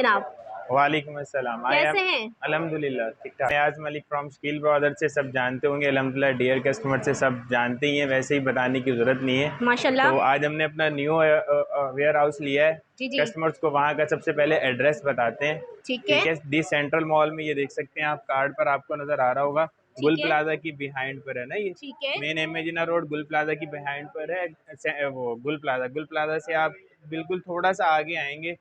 जनाब। वालेकुम अस्सलाम। कैसे हैं? अल्हम्दुलिल्लाह ठीक ठाक। नियाज़ मलिक फ्रॉम शकील ब्रदर से सब जानते होंगे अल्हम्दुलिल्लाह, डियर कस्टमर से सब जानते ही हैं, वैसे ही बताने की ज़रूरत नहीं है। माशाल्लाह। तो आज हमने अपना न्यू वेयर हाउस लिया है। जी जी। कस्टमर्स को वहाँ का सबसे पहले एड्रेस बताते हैं। ठीक ठीक है। है, दी सेंट्रल मॉल में ये देख सकते हैं आप, कार्ड पर आपको नज़र आ रहा होगा। गुल ठीक है। प्लाजा की बिहाइंड पर है ना ये। ठीक है। मेन इमेजिना रोड गुल प्लाजा की बिहाइंड पर है वो गुल प्लाजा से आप बिल्कुल थोड़ा सा आगे आएंगे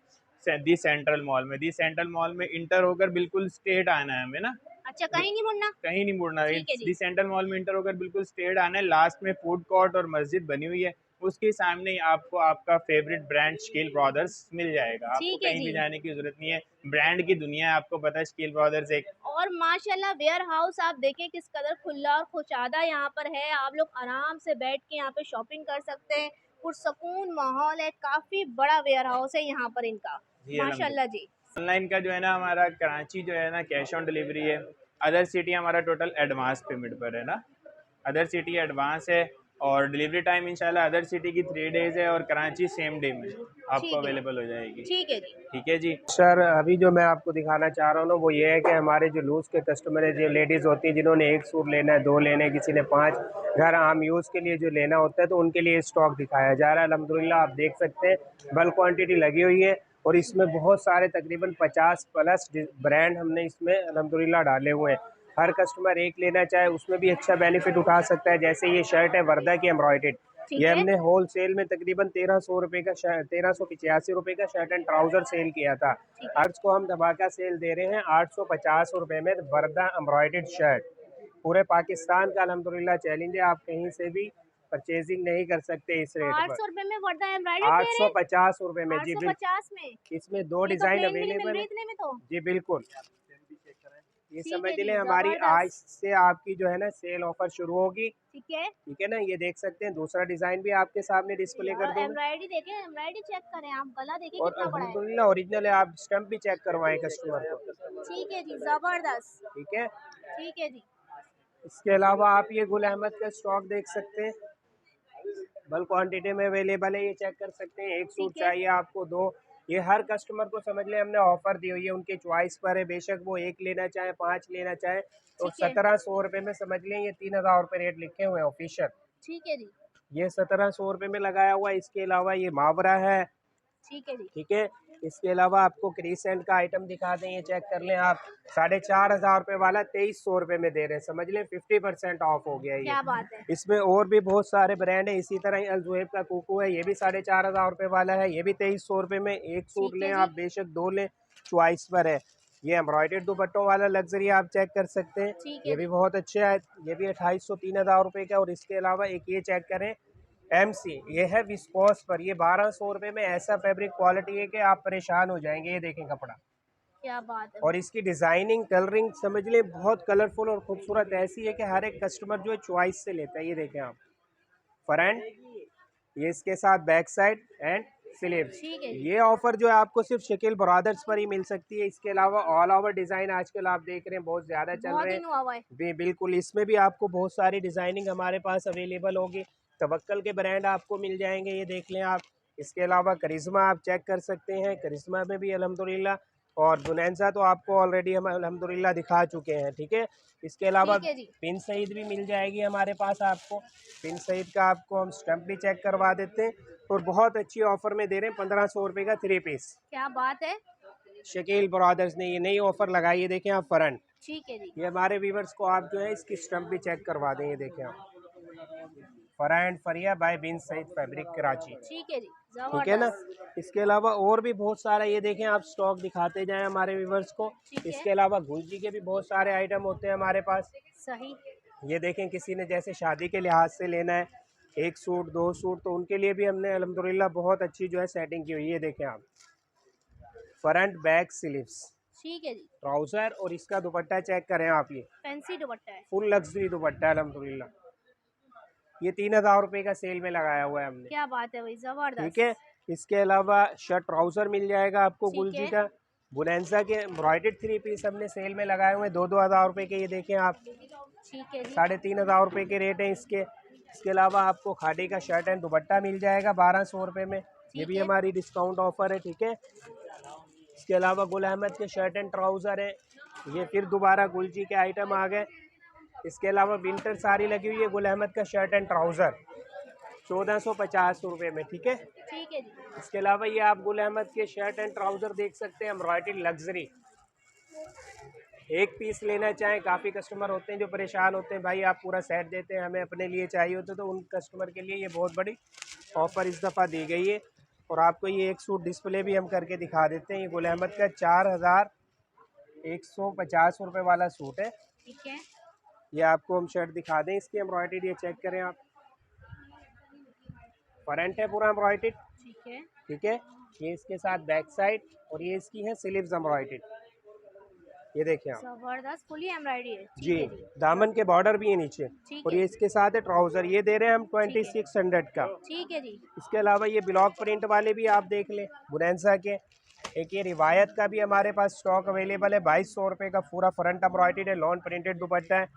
दी सेंट्रल मॉल में। दी सेंट्रल मॉल में इंटर होकर बिल्कुल स्ट्रेट आना है हमें ना। अच्छा, कहीं नहीं मुड़ना? कहीं नहीं मुड़ना है। ठीक है जी। दी सेंट्रल मॉल में इंटर होकर बिल्कुल स्ट्रेट आना है। लास्ट में फूड कोर्ट और मस्जिद बनी हुई है, उसके सामने ही आपको आपका फेवरेट ब्रांड शकील ब्रदर्स मिल जाएगा। आपको ठीक है कहीं भी जी। जाने की जरूरत नहीं है, ब्रांड की दुनिया है, आपको पता है शकील ब्रदर्स एक। और माशाल्लाह वेयर हाउस आप देखें किस कदर खुला और खुशादा यहाँ पर है। आप लोग आराम से बैठ के यहाँ पे शॉपिंग कर सकते हैं। पुरसकून माहौल है, काफी बड़ा वेयर हाउस है यहाँ पर इनका। जी माशाल्लाह अलहमदुलिल्लाह। जी। ऑनलाइन का जो है ना, हमारा कराची जो है ना कैश ऑन डिलीवरी है। अदर सिटी हमारा टोटल एडवांस पेमेंट पर है ना। अदर सिटी एडवांस है और डिलीवरी टाइम इंशाल्लाह अदर सिटी की 3 डेज़ है और कराची सेम डे में आपको ठीक है। अवेलेबल हो जाएगी। ठीक है जी। ठीक है जी। सर अभी जो मैं आपको दिखाना चाह रहा हूँ ना, वो ये है कि हमारे जो लूज़ के कस्टमर है, जो लेडीज़ होती हैं जिन्होंने एक सूट लेना है, 2 लेने हैं, किसी ने 5 घर आम यूज़ के लिए जो लेना होता है, तो उनके लिए स्टॉक दिखाया जा रहा है। अल्हम्दुलिल्लाह आप देख सकते हैं बल्क क्वांटिटी लगी हुई है और इसमें बहुत सारे तकरीबन 50 प्लस ब्रांड हमने इसमें अल्हम्दुलिल्लाह डाले हुए हैं। हर कस्टमर एक लेना चाहे उसमें भी अच्छा बेनिफिट उठा सकता है। जैसे ये शर्ट है वर्दा की एम्ब्रॉयडर्ड, ठीक ये है। हमने होल सेल में तकरीबन 1300 रुपये का 1385 रुपये का शर्ट एंड ट्राउजर सेल किया था। ठीक है। आज को हम धमाका सेल दे रहे हैं 850 रुपये में वर्दा एम्ब्रॉयडर्ड शर्ट। पूरे पाकिस्तान का अल्हम्दुलिल्लाह चैलेंज है, आप कहीं से भी परचेजिंग नहीं कर सकते इस रेट पर। 800 रुपए में वर्दा एम्ब्रॉयडर्ड दे रहे हैं? 850 रुपये में जी बिल्कुल। 850 में? इसमें 2 ये तो डिज़ाइन प्लेन भी नहीं मिल अवेलेबल रही है इतने में तो। जी बिल्कुल। ये ठीक समझ है जी, लें हमारी आज जबरदस्त। से आपकी जो है ना सेल ऑफर शुरू होगी। ठीक है। ठीक है ना, ये देख सकते हैं दूसरा डिज़ाइन भी आपके सामने डिस्प्ले कर यार दूंगा। एम्ब्रॉयडरी देखें, एम्ब्रॉयडरी चेक करें आप, गला देखें और कितना बड़ा है। अल्हम्दुलिल्लाह ओरिजिनल है, आप स्टम्प भी चेक करवाएं कस्टमर को। ठीक है जी, जबरदस्त। ठीक है। ठीक है जी। इसके अलावा आप ये गुल अहमद का स्टॉक देख सकते हैं, बल्क क्वांटिटी में अवेलेबल है, ये चेक कर सकते हैं। एक सूट ठीक है। चाहिए आपको 2, ये हर कस्टमर को समझ लें हमने ऑफर दी हुई है, उनके चॉइस पर है। बेशक वो 1 लेना चाहे 5 लेना चाहे, तो ठीक है। 1700 रुपये में समझ लें, ये 3000 रुपये रेट लिखे हुए हैं ऑफिशियल। ठीक है जी। ये 1700 रुपये में लगाया हुआ है। इसके अलावा ये मावरा है। ठीक है जी। ठीक है। इसके अलावा आपको क्रीसेंट का आइटम दिखा दें, ये चेक कर लें आप। 4500 रुपये वाला 2300 रुपये में दे रहे हैं, समझ लें 50% ऑफ हो गया क्या ये। बात है। इसमें और भी बहुत सारे ब्रांड है। इसी तरह अलजुएब का कुकू है, ये भी 4500 रुपये वाला है, ये भी 2300 रुपये में। एक सूट ठीक लें है आप, जी। बेशक 2 लें, चॉइस पर है। ये एम्ब्रॉयडर्ड दुपट्टों वाला लग्जरी आप चेक कर सकते हैं, ठीक ये है भी जी। बहुत अच्छा है। ये भी 2800 3000 रुपये का। और इसके अलावा एक ये चेक करें MC, ये है विस्कोस पर, ये 1200 रुपये में। ऐसा फैब्रिक क्वालिटी है कि आप परेशान हो जाएंगे। ये देखें कपड़ा, क्या बात है और भाई। इसकी डिज़ाइनिंग कलरिंग समझ लें बहुत कलरफुल और खूबसूरत ऐसी है कि हर एक कस्टमर जो है चॉइस से लेता है। ये देखें आप, फ्रंट, ये इसके साथ बैक साइड एंड स्लीव्स। ठीक है जी। ये ऑफर जो है आपको सिर्फ शकील ब्रदर्स पर ही मिल सकती है। इसके अलावा ऑल ओवर डिज़ाइन आजकल आप देख रहे हैं बहुत ज़्यादा चल बहुत रहे दिन हुआ हुआ है। हैं। बिल्कुल, इसमें भी आपको बहुत सारी डिज़ाइनिंग हमारे पास अवेलेबल होगी। तवक्कल के ब्रांड आपको मिल जाएंगे, ये देख लें आप। इसके अलावा करिश्मा आप चेक कर सकते हैं, करिश्मा में भी अल्हम्दुलिल्लाह। और जुनैनसा तो आपको ऑलरेडी हम अल्हम्दुलिल्लाह दिखा चुके हैं। ठीक है। इसके अलावा ठीक है जी। पिन सईद भी मिल जाएगी हमारे पास आपको। पिन सईद का आपको हम स्टम्प भी चेक करवा देते हैं और बहुत अच्छी ऑफर में दे रहे हैं 1500 रुपये का 3 पीस। क्या बात है। शकील ब्रदर्स ने ये नई ऑफर लगाई है, देखें आप फ्रंट। ठीक है जी। ये हमारे व्यूवर्स को आप जो है इसकी स्टम्प भी चेक करवा दें, ये देखें आप, Farah and Faria by Bin Saeed fabric Karachi. ठीक है जी, ठीक है ना। जबरदस्त। इसके अलावा और भी बहुत सारा, ये देखें आप, स्टॉक दिखाते जाएं हमारे व्यूवर्स को। ठीक है। इसके अलावा गुलजी के भी बहुत सारे आइटम होते हैं हमारे पास। सही। ये देखें, किसी ने जैसे शादी के लिहाज से लेना है, 1 सूट 2 सूट, तो उनके लिए भी हमने अल्हम्दुलिल्लाह बहुत अच्छी जो है सेटिंग की हुई है। ये देखें आप, फ्रंट बैक स्लीव्स, ठीक है जी। ट्राउजर, और इसका दुपट्टा चेक करें आप, ये फैंसी दुपट्टा है। फुल लग्जरी दुपट्टा है अल्हम्दुलिल्लाह। ये 3000 रुपये का सेल में लगाया हुआ है हमने। क्या बात है भाई, ठीक जबरदस्त। है। इसके अलावा शर्ट ट्राउजर मिल जाएगा आपको ठीक गुलजी है। का। बुनैंसा के एम्ब्रॉयडर्ड 3 पीस हमने सेल में लगाए हुए हैं 2-2 हज़ार रुपये के। ये देखें आप, ठीक है जी। 3500 रुपये के रेट हैं इसके। इसके अलावा आपको खादी का शर्ट एंड दुपट्टा मिल जाएगा 1200 रुपये में, ये ठीक भी है। हमारी डिस्काउंट ऑफर है। ठीक है। इसके अलावा गुल अहमद के शर्ट एंड ट्राउज़र है, ये फिर दोबारा गुलजी के आइटम आ गए। इसके अलावा विंटर साड़ी लगी हुई है, गुल अहमद का शर्ट एंड ट्राउज़र 1450 रुपये में, ठीक है। ठीक है जी। इसके अलावा ये आप गुल अहमद के शर्ट एंड ट्राउज़र देख सकते हैं, एम्ब्रॉयडरी लग्जरी। एक पीस लेना चाहें, काफ़ी कस्टमर होते हैं जो परेशान होते हैं, भाई आप पूरा सेट देते हैं, हमें अपने लिए चाहिए होता है, तो उन कस्टमर के लिए ये बहुत बड़ी ऑफ़र इस दफ़ा दी गई है। और आपको ये एक सूट डिस्प्ले भी हम करके दिखा देते हैं। ये गुल अहमद का 4150 रुपये वाला सूट है। ठीक है। ये आपको हम शर्ट दिखा दें, इसकी एम्ब्रॉयडरी ये चेक करें आप, फ्रंट है पूरा एम्ब्रॉयडरी, ठीक है। ठीक है। ये इसके साथ बैक साइड और ये इसकी है स्लीव्स एम्ब्रॉयडरी, ये देखिए आप जबरदस्त फुली एम्ब्रॉयडरी है। जी। ठीक है जी। दामन के बॉर्डर भी है नीचे, ठीक और है। ये इसके साथ है ट्राउज़र, ये दे रहे हैं हम 2600 का। ठीक है जी। इसके अलावा ये ब्लॉक प्रिंट वाले भी आप देख लें, बुनैंसा के। एक ये रिवायत का भी हमारे पास स्टॉक अवेलेबल है, 2200 रुपये का पूरा फ्रंट एम्ब्रॉयडरी है, लॉन प्रिंटेड दुपट्टा है।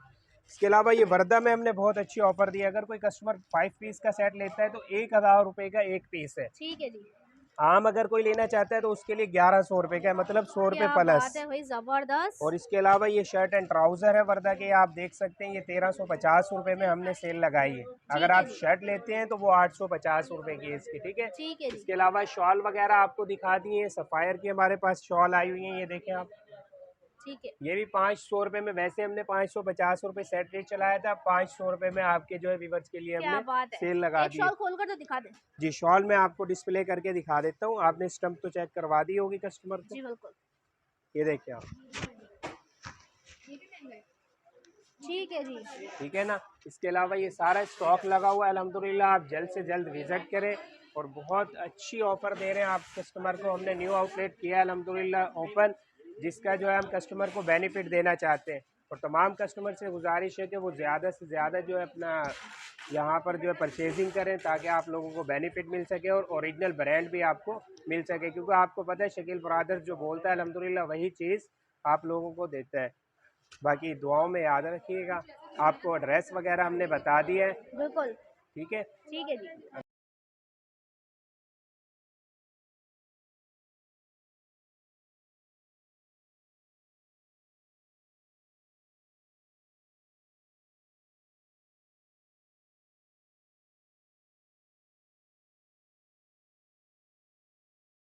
इसके अलावा ये वर्दा में हमने बहुत अच्छी ऑफर दी है, अगर कोई कस्टमर 5 पीस का सेट लेता है तो 1000 रुपये का एक पीस है। ठीक है जी। आम अगर कोई लेना चाहता है तो उसके लिए 1100 रुपये का है, मतलब 100 रुपये क्या प्लस। बात है भाई, जबरदस्त। और इसके अलावा ये शर्ट एंड ट्राउज़र है वर्दा के, आप देख सकते हैं, ये 1350 रुपये में हमने सेल लगाई है। अगर आप शर्ट लेते हैं तो वो 850 रुपये की है इसकी, ठीक है। ठीक है जी। इसके अलावा शॉल वगैरह आपको दिखा दिए हैं, सफ़ायर की हमारे पास शॉल आई हुई है, ये देखें आप। ठीक है। ये भी 500 रुपये में, वैसे हमने 550 रुपये सेट रेट चलाया था, 500 रुपये में आपके जो है व्यूअर्स के लिए क्या हमने बात है। सेल लगा एक दी। शॉल खोलकर तो दिखा दें। जी, शॉल मैं आपको डिस्प्ले करके दिखा देता हूँ, आपने स्टम्प तो चेक करवा दी होगी कस्टमर को। जी बिल्कुल। ये देखिए आप, ठीक है जी। ठीक है ना। इसके अलावा ये सारा स्टॉक लगा हुआ है अल्हम्दुलिल्लाह, आप जल्द से जल्द विज़िट करें, और बहुत अच्छी ऑफ़र दे रहे हैं आप कस्टमर को। हमने न्यू आउटलेट किया है अल्हम्दुलिल्लाह ओपन, जिसका जो है हम कस्टमर को बेनिफिट देना चाहते हैं। और तमाम कस्टमर से गुजारिश है कि वो ज़्यादा से ज़्यादा जो है अपना यहाँ पर जो है परचेजिंग करें, ताकि आप लोगों को बेनिफिट मिल सके और ओरिजिनल ब्रांड भी आपको मिल सके, क्योंकि आपको पता है शकील ब्रदर्स जो बोलता है अल्हम्दुलिल्लाह वही चीज़ आप लोगों को देता है। बाकी दुआओं में याद रखिएगा। आपको एड्रेस वगैरह हमने बता दिया है, बिल्कुल। ठीक है। ठीक है जी।